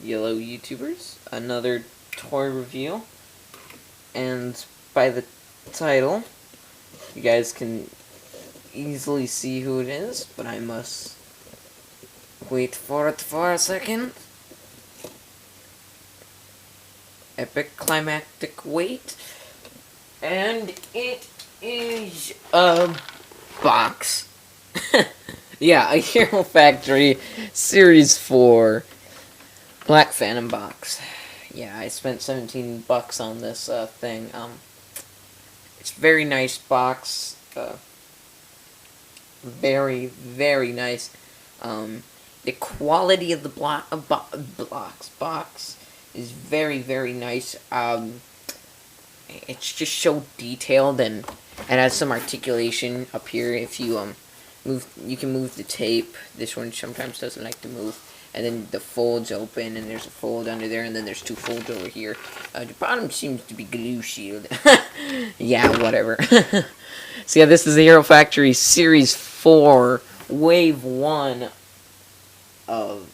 yellow YouTubers, another toy review, and by the title, you guys can easily see who it is, but I must wait for it for a second. Epic climactic wait, and it is a box. Yeah, a Hero Factory Series 4 Black Phantom box. Yeah, I spent 17 bucks on this thing. It's a very nice box. Very, very nice. The quality of the box is very, very nice. It's just so detailed, and it has some articulation up here. If you you can move the tape. This one sometimes doesn't like to move. And then the folds open, and there's a fold under there, and then there's two folds over here. The bottom seems to be glue shield. Yeah, whatever. So yeah, this is the Hero Factory Series 4, Wave 1 of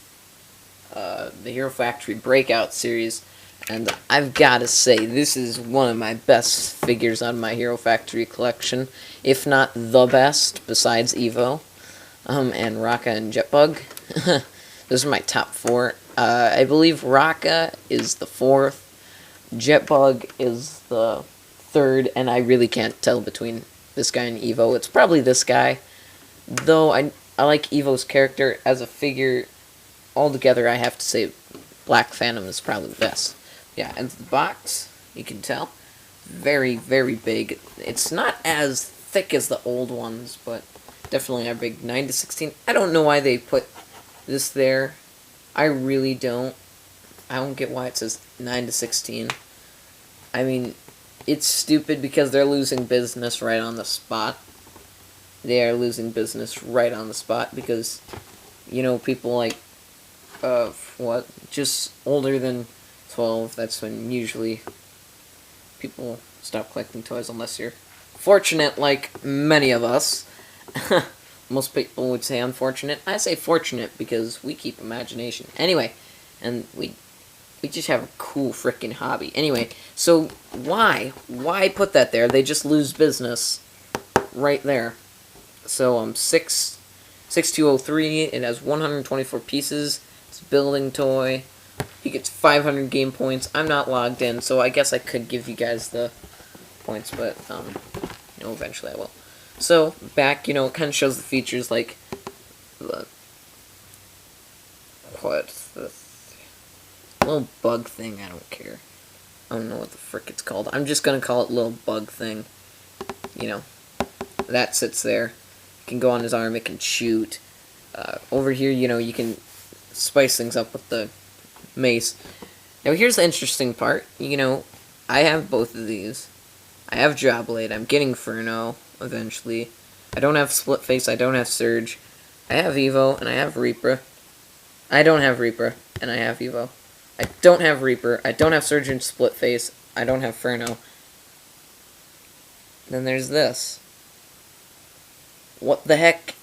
the Hero Factory Breakout series. And I've got to say, this is one of my best figures on my Hero Factory collection, if not the best, besides Evo, and Rocka and Jetbug. Those are my top 4. I believe Rocka is the 4th, Jetbug is the 3rd, and I really can't tell between this guy and Evo. It's probably this guy, though I like Evo's character. As a figure, altogether, I have to say Black Phantom is probably the best. Yeah, and the box, you can tell, very, very big. It's not as thick as the old ones, but definitely are big. 9:16. I don't know why they put this there. I really don't. I don't get why it says 9:16. I mean, it's stupid because they're losing business right on the spot. They are losing business right on the spot because, you know, people like, just older than 12, that's when usually people stop collecting toys, unless you're fortunate like many of us. Most people would say unfortunate. I say fortunate because we keep imagination. Anyway, and we just have a cool freaking hobby. Anyway, so why put that there? They just lose business right there. So 6203, it has 124 pieces. It's a building toy. He gets 500 game points. I'm not logged in, so I guess I could give you guys the points, but you know, eventually I will. So back, you know, it kind of shows the features like the little bug thing. I don't care. I don't know what the frick it's called. I'm just gonna call it little bug thing. You know, that sits there. It can go on his arm. It can shoot. Over here, you know, you can spice things up with the mace. Now here's the interesting part. You know, I have both of these. I have Jawblade. I'm getting Furno eventually. I don't have Split Face. I don't have Surge. I have Evo and I have Reaper. I don't have Reaper and I have Evo. I don't have Reaper. I don't have Surge and Split Face. I don't have Furno. Then there's this. What the heck?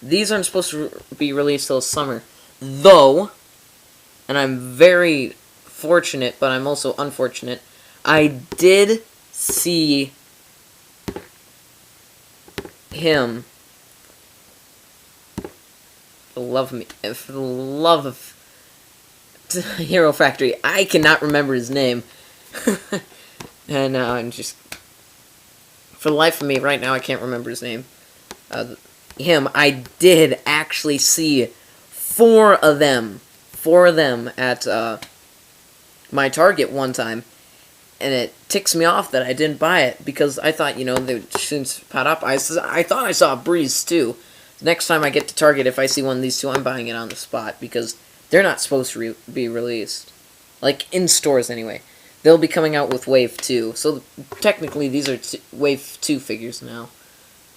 These aren't supposed to be released till summer, though. And I'm very fortunate, but I'm also unfortunate. I did see him. For the love of Hero Factory, I cannot remember his name. And I'm just, for the life of me, right now, I can't remember his name. I did actually see 4 of them at my Target one time, and it ticks me off that I didn't buy it because I thought, you know, they would soon pot up. I thought I saw a Breeze too. Next time I get to Target, if I see one of these two, I'm buying it on the spot because they're not supposed to be released, like in stores anyway. They'll be coming out with Wave 2, so technically these are Wave 2 figures now.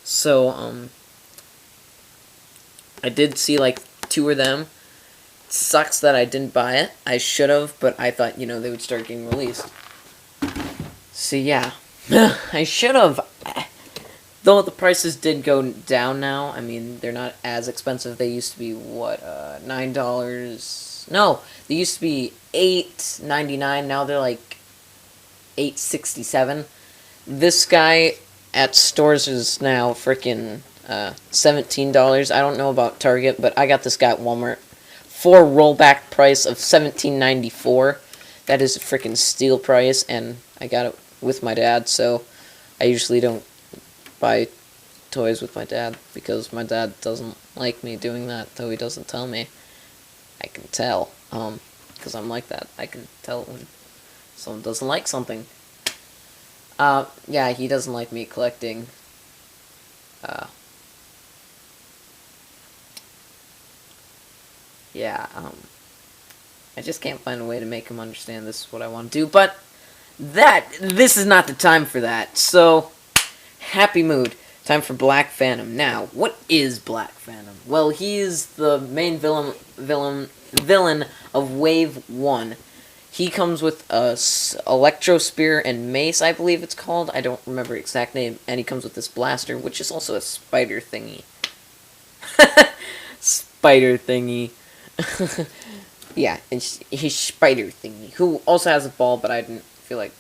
So I did see like 2 of them. It sucks that I didn't buy it. I should have, but I thought, you know, they would start getting released. So yeah, I should have. Though the prices did go down now. I mean, they're not as expensive. They used to be, what, $9? No, They used to be $8.99. Now they're like $8.67. This guy at stores is now freaking $17. I don't know about Target, but I got this guy at Walmart for rollback price of $17.94. That is a freaking steal price, and I got it with my dad, so I usually don't buy toys with my dad because my dad doesn't like me doing that, though he doesn't tell me. I can tell, because I'm like that. I can tell when someone doesn't like something. Yeah, he doesn't like me collecting, yeah, I just can't find a way to make him understand this is what I want to do, but this is not the time for that, so, happy mood. Time for Black Phantom. Now, what is Black Phantom? Well, he is the main villain of Wave 1. He comes with a Electro Spear and Mace, I believe it's called. I don't remember the exact name. And he comes with this blaster, which is also a spider thingy. Spider thingy. Yeah, his spider thingy. Who also has a ball, but I didn't feel like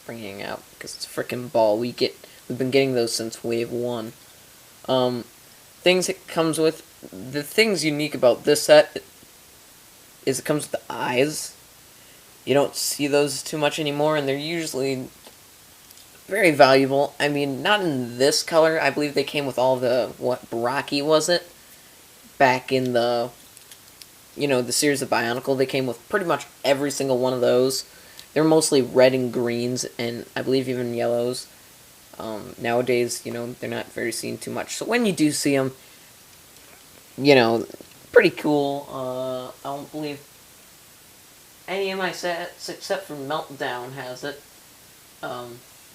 bringing it out because it's a freaking ball. We've been getting those since Wave 1. Things it comes with. The things unique about this set is it comes with the eyes. You don't see those too much anymore, and they're usually very valuable. I mean, not in this color. I believe they came with all the, Baraki was it? Back in the, the series of Bionicle, they came with pretty much every single one of those. They're mostly red and greens, and I believe even yellows. Nowadays, they're not very seen too much. So when you do see them, pretty cool. I don't believe any of my sets, except for Meltdown, has it.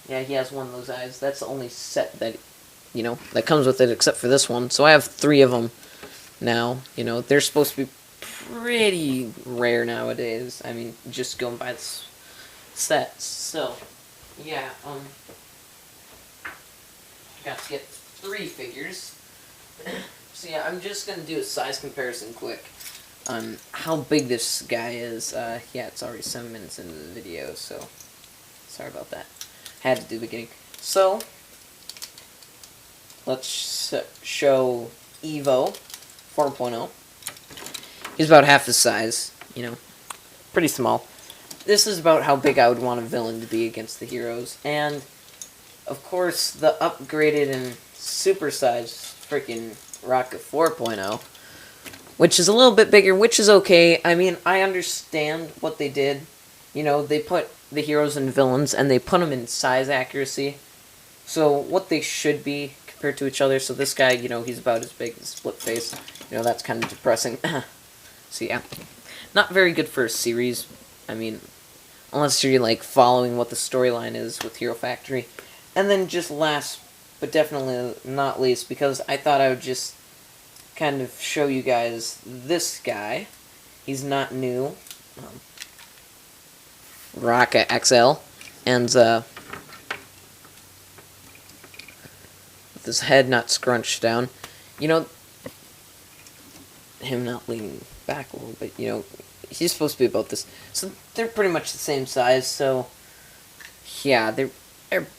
Yeah, he has one of those eyes. That's the only set that, that comes with it, except for this one. So I have 3 of them now. They're supposed to be pretty rare nowadays. I mean, just going by the sets. So, yeah, got to get 3 figures. So yeah, I'm just going to do a size comparison quick on how big this guy is. Yeah, it's already 7 minutes into the video, so sorry about that. Had to do the beginning. So, let's show Evo 4.0. He's about half the size, pretty small. This is about how big I would want a villain to be against the heroes. And, of course, the upgraded and supersized freaking Rocket 4.0, which is a little bit bigger, which is okay. I mean, I understand what they did. They put the heroes and villains, and they put them in size accuracy. So, what they should be compared to each other. So, this guy, he's about as big as Split Face. That's kind of depressing. So, yeah. Not very good for a series. I mean, unless you're, following what the storyline is with Hero Factory. And then just last, but definitely not least, because I thought I would just kind of show you guys this guy. He's not new. Rocket XL. And, with his head not scrunched down. Him not leaning back a little bit, he's supposed to be about this. So they're pretty much the same size, so yeah, they're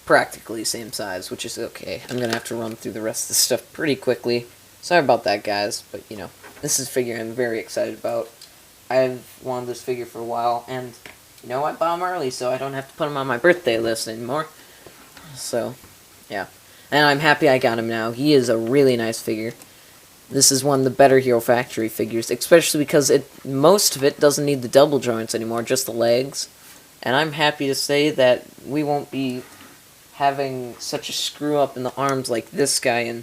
practically the same size, which is okay. I'm gonna have to run through the rest of this stuff pretty quickly. Sorry about that, guys, but this is a figure I'm very excited about. I've wanted this figure for a while, and I bought him early, so I don't have to put him on my birthday list anymore. So, yeah. And I'm happy I got him now. He is a really nice figure. This is one of the better Hero Factory figures, especially because most of it doesn't need the double joints anymore, just the legs. And I'm happy to say that we won't be having such a screw up in the arms like this guy in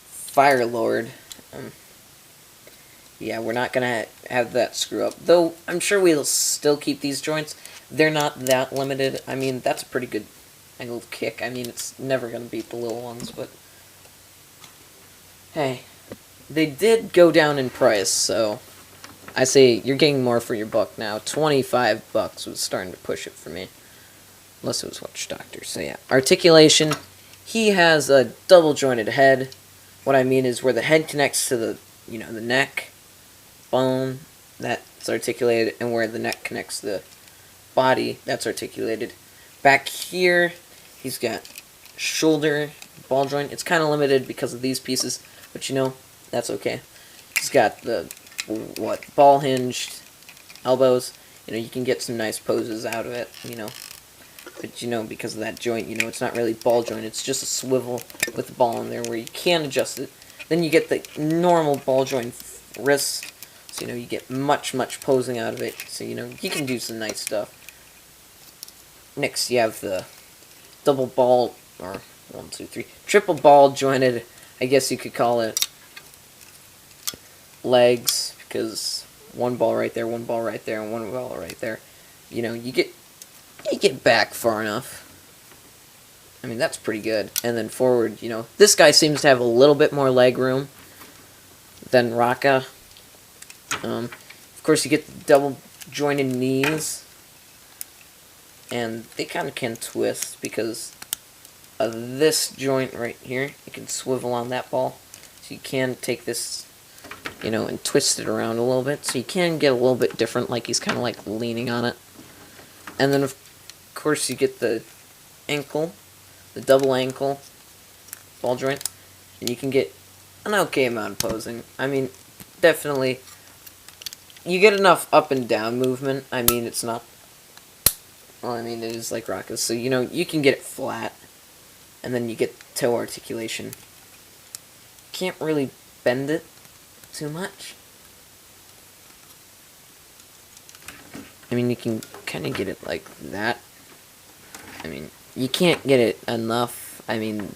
Fire Lord. Yeah, we're not going to have that screw up. Though, I'm sure we'll still keep these joints. They're not that limited. I mean, that's a pretty good angle kick. I mean, it's never going to beat the little ones, but hey. They did go down in price, so I say you're getting more for your buck now. $25 was starting to push it for me. Unless it was Witch Doctor. So yeah. Articulation. He has a double jointed head. What I mean is where the head connects to the, the neck, bone, that's articulated, and where the neck connects the body, that's articulated. Back here, he's got shoulder, ball joint. It's kind of limited because of these pieces, but you know, that's okay. He's got the, ball hinged elbows. You know, you can get some nice poses out of it, you know. But, you know, because of that joint, you know, it's not really ball joint. It's just a swivel with the ball in there where you can adjust it. Then you get the normal ball joint wrist. So, you know, you get much posing out of it. So, you know, you can do some nice stuff. Next, you have the double ball, or 1, 2, 3, triple ball jointed, I guess you could call it, legs, because one ball right there, one ball right there, and one ball right there. You know, you get back far enough. I mean, that's pretty good. And then forward, you know, this guy seems to have a little bit more leg room than Raka. Of course, you get the double jointed knees, and they kind of can twist because of this joint right here. You can swivel on that ball, so you can take this, you know, and twist it around a little bit, so you can get a little bit different, like he's kind of like leaning on it. And then, of course, you get the ankle, the double ankle ball joint, and you can get an okay amount of posing. I mean, definitely, you get enough up and down movement. I mean, it's not, well, I mean, it is like Raka's, so, you know, you can get it flat, and then you get toe articulation. Can't really bend it too much. I mean, you can kind of get it like that. I mean, you can't get it enough. I mean,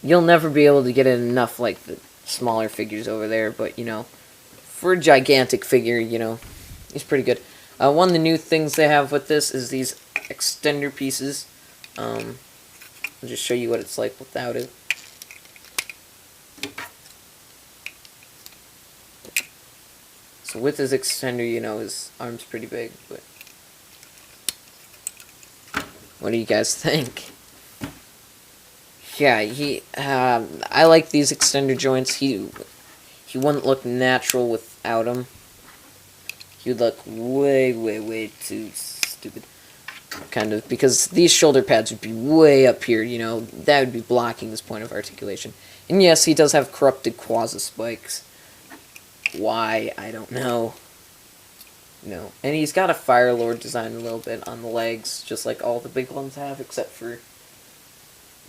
you'll never be able to get it enough like the smaller figures over there, but, you know, for a gigantic figure, you know, he's pretty good. One of the new things they have with this is these extender pieces. I'll just show you what it's like without it. So with his extender, you know, his arm's pretty big, but what do you guys think? Yeah, I like these extender joints. He wouldn't look natural without them. He would look way too stupid, kind of, because these shoulder pads would be way up here, you know, that would be blocking his point of articulation. And yes, he does have corrupted quasi-spikes. Why, I don't know. No. And he's got a Fire Lord design a little bit on the legs, just like all the big ones have, except for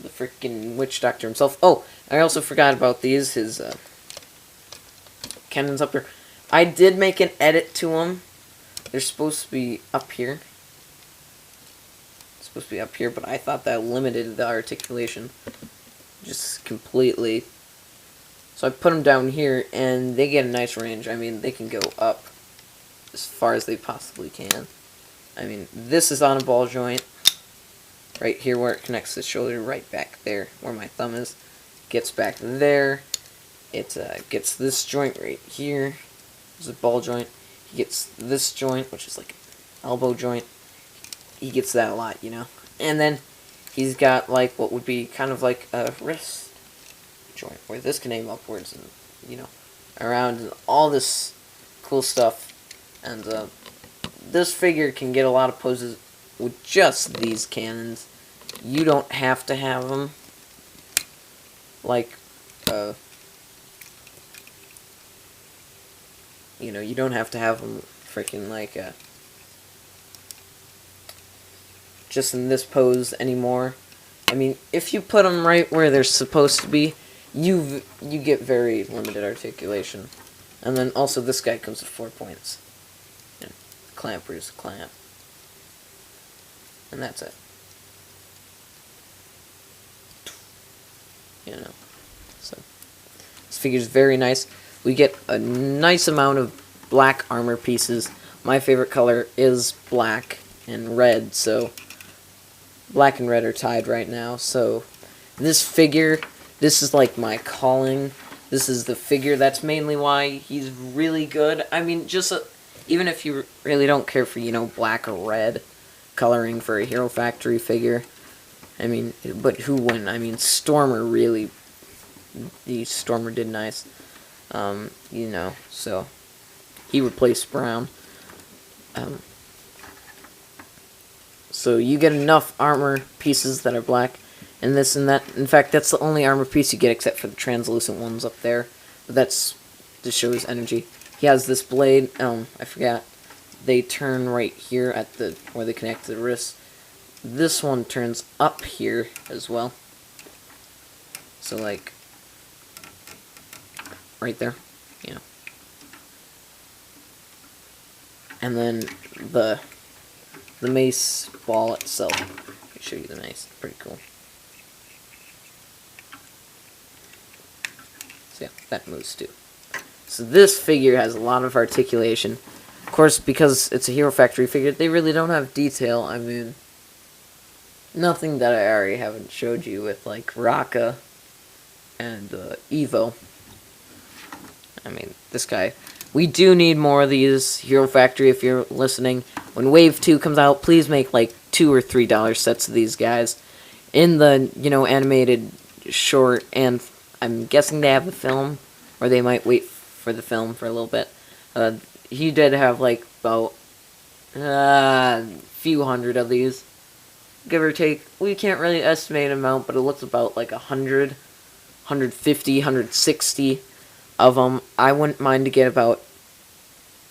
the freaking Witch Doctor himself. Oh, I also forgot about these, his cannons up here. I did make an edit to them. They're supposed to be up here. Supposed to be up here, but I thought that limited the articulation just completely. So I put them down here, and they get a nice range. I mean, they can go up as far as they possibly can. I mean, this is on a ball joint. Right here where it connects the shoulder, right back there where my thumb is. Gets back there. It gets this joint right here. There's a ball joint. He gets this joint, which is like an elbow joint. He gets that a lot, you know. And then he's got like what would be kind of like a wrist joint, where this can aim upwards and, you know, around, and all this cool stuff. And this figure can get a lot of poses with just these cannons. You don't have to have them like you know, you don't have to have them freaking like just in this pose anymore. I mean, if you put them right where they're supposed to be, you get very limited articulation. And then also this guy comes with 4 points. You know, clampers, clamp. And that's it. You know. So this figure's very nice. We get a nice amount of black armor pieces. My favorite color is black and red, so black and red are tied right now. So this figure, this is like my calling. This is the figure. That's mainly why he's really good. I mean, just even if you really don't care for, you know, black or red coloring for a Hero Factory figure, I mean, but who wouldn't? I mean, Stormer really, the Stormer did nice. You know, so he replaced Brown. So you get enough armor pieces that are black, and this and that. In fact, that's the only armor piece you get except for the translucent ones up there. But that's to show his energy. He has this blade. I forgot. They turn right here at the where they connect to the wrist. This one turns up here as well. So like right there, you know. And then the mace ball itself. Let me show you the mace. Pretty cool. So yeah, that moves too. So this figure has a lot of articulation. Of course, because it's a Hero Factory figure, they really don't have detail. I mean, nothing that I already haven't showed you with, like, Raka and Evo. I mean, this guy. We do need more of these, Hero Factory, if you're listening. When Wave 2 comes out, please make, like, $2 or $3 sets of these guys. In the, you know, animated short, and I'm guessing they have the film, or they might wait for the film for a little bit. He did have, like, about a few hundred of these, give or take. We can't really estimate an amount, but it looks about, like, 100, 150, 160 of them. I wouldn't mind to get about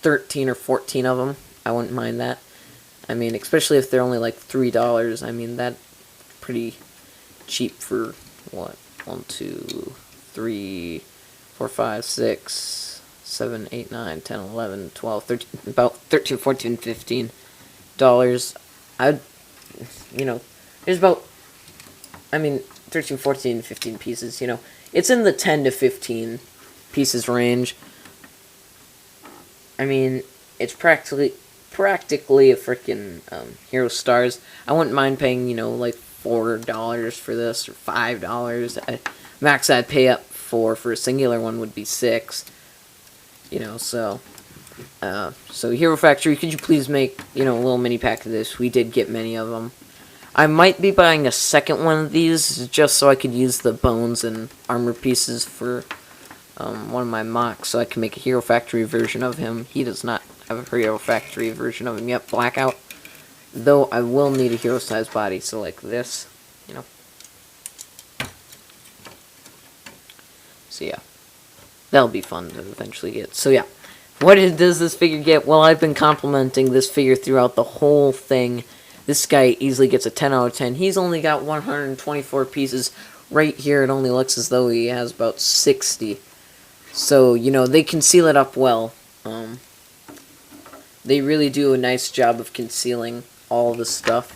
13 or 14 of them. I wouldn't mind that. I mean, especially if they're only, like, $3. I mean, that's pretty cheap for, what, 1, 2, 3, 4, 5, 6... 7, 8, 9, 10, 11, 12, 13, about 13, 14, 15 dollars. I'd, you know, there's about, I mean, 13, 14, 15 pieces, you know. It's in the 10 to 15 pieces range. I mean, it's practically a freaking Hero Stars. I wouldn't mind paying, you know, like $4 for this, or $5. Max I'd pay up for a singular one would be $6. You know, so Hero Factory, could you please make, you know, a little mini pack of this? We did get many of them. I might be buying a second one of these, just so I could use the bones and armor pieces for one of my mocks, so I can make a Hero Factory version of him. He does not have a Hero Factory version of him yet, Blackout. Though I will need a hero-sized body, so like this, you know. So yeah. That'll be fun to eventually get. So yeah, what does this figure get? Well, I've been complimenting this figure throughout the whole thing. This guy easily gets a 10 out of 10. He's only got 124 pieces. Right here, it only looks as though he has about 60. So, you know, they conceal it up well. They really do a nice job of concealing all the stuff.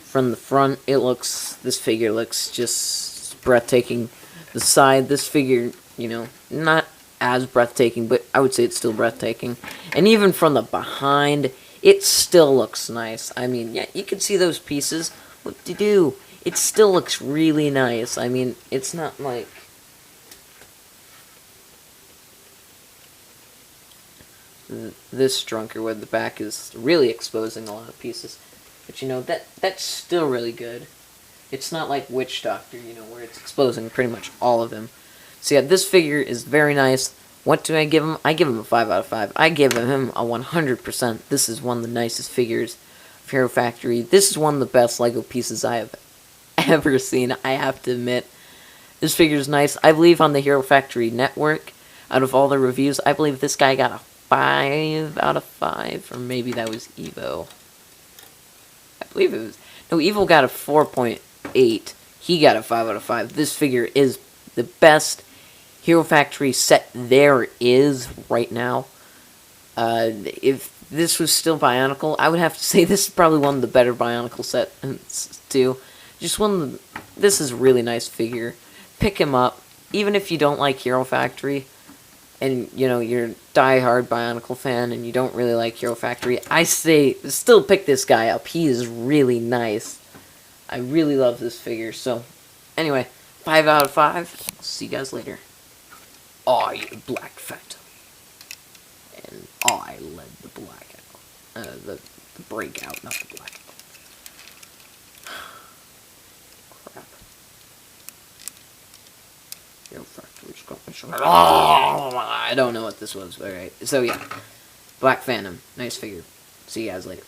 From the front, this figure looks just breathtaking. The side, this figure, you know, not as breathtaking, but I would say it's still breathtaking. And even from the behind, it still looks nice. I mean, yeah, you can see those pieces. What to do? It still looks really nice. I mean, it's not like this drunker where the back is really exposing a lot of pieces. But you know, that's still really good. It's not like Witch Doctor, you know, where it's exposing pretty much all of him. So yeah, this figure is very nice. What do I give him? I give him a 5 out of 5. I give him a 100%. This is one of the nicest figures of Hero Factory. This is one of the best LEGO pieces I have ever seen, I have to admit. This figure is nice. I believe on the Hero Factory network, out of all the reviews, I believe this guy got a 5 out of 5. Or maybe that was Evo. I believe it was... No, Evo got a 4.8. He got a 5 out of 5. This figure is the best Hero Factory set there is right now. If this was still Bionicle, I would have to say this is probably one of the better Bionicle sets too. This is a really nice figure. Pick him up, even if you don't like Hero Factory, and you know you're a die-hard Bionicle fan and you don't really like Hero Factory. I say still pick this guy up. He is really nice. I really love this figure. So, anyway, 5 out of 5. See you guys later. I, Black Phatom. And I led the blackout. The breakout, not the blackout. Crap. Hero Factory's got me I don't know what this was, but alright. So yeah, Black Phantom, nice figure. See you guys later.